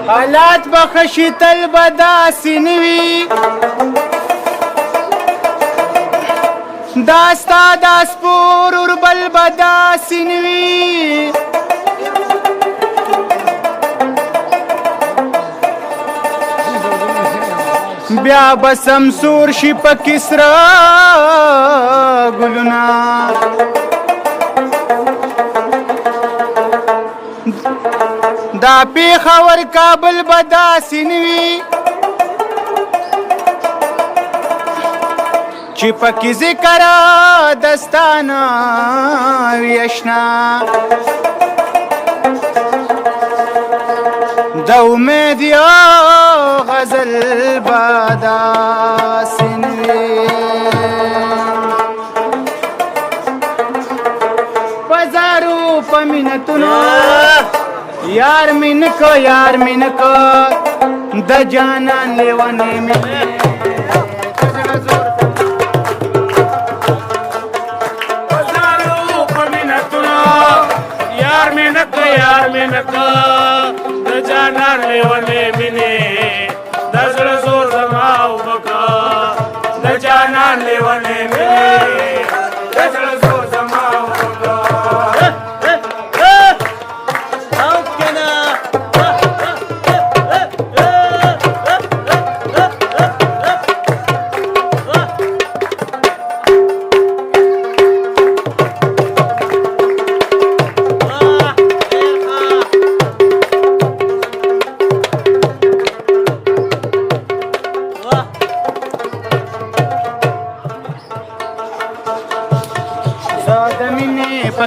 حالات بخشی تل بداسی نوی داستا داسپور اور بل بداسی نوی بیا بسم سور شی پا کسرا گلونا دا پیخور کابل بداسی نوی چی پکی ذکر دستانا ویشنا دا امید یا غزل بداسی نوی پزارو پمینتونو یار منکو یار منکو د جانان لیوانی منی پزارو پمینتونو یار منکو د جانان لیوانی منی د زړه زور زما وبکا د جانان لیوانی منی د زړه زور زما وبکا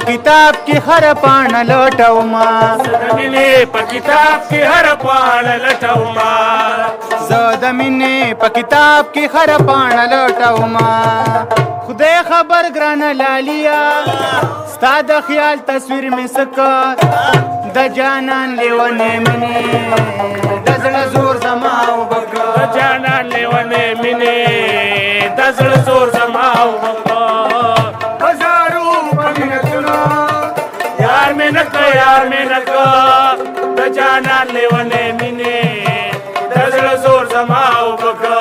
کتاب کی ہر پان لوٹاو ما زدمینه په کتاب کې هر پاڼه لټاو ما زدمینه په کتاب کی ہر پان لوٹاو ما خدای خبر گران لالیا ستا د خیال تصویر می سکا د جانان لیونه منی د زړه زور زما وبکا د جانان لیونه منی د زړه زور زما وبکا یار میں نکا د جانان لیونے مینے د زړه زور زما وبکا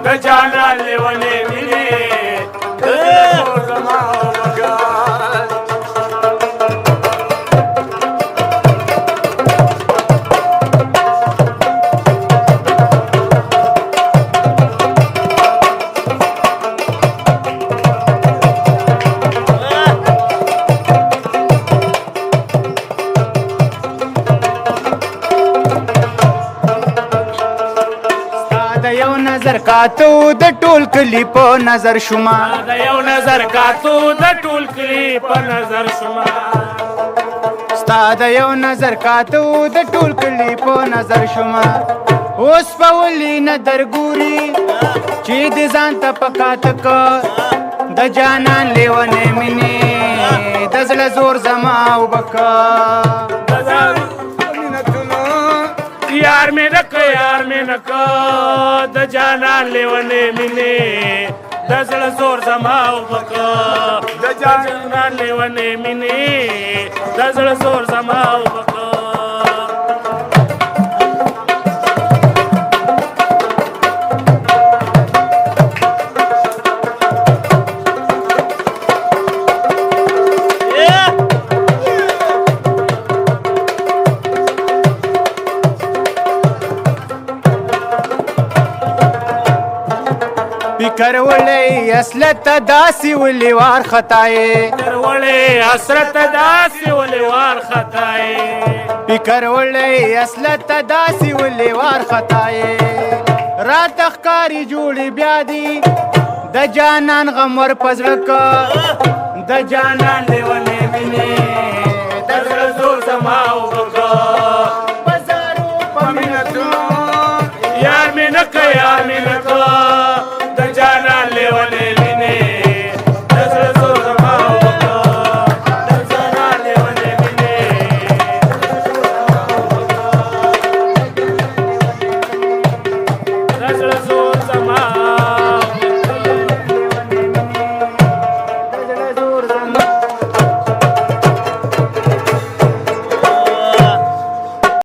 د جانان لیونے مینے د زړه زور زما وبکا نظر کاتو د ټول کلی په نظر شوما د یو نظر کاتو د ټول کلی په نظر شوما ستا د یو نظر کاتو د ټول کلی په نظر شوما اوس په ولي نه درګوري چې د ځان ته پکات کو د جانان لیونه منی د زړه زور زما وبکا یار میں نکا د جانان لیونے مینے د زړه زور زما وبکا د جانان لیونے مینے د زړه زور زما وبکا کرولې اصلت داسي ولي وار خطاي کرولې حسرت داسي ولي وار خطاي کرولې اصلت داسي ولي وار خطاي رات ښکاری جوړي بیا دي د جانان غم ور پزړه د جانان لیونه منی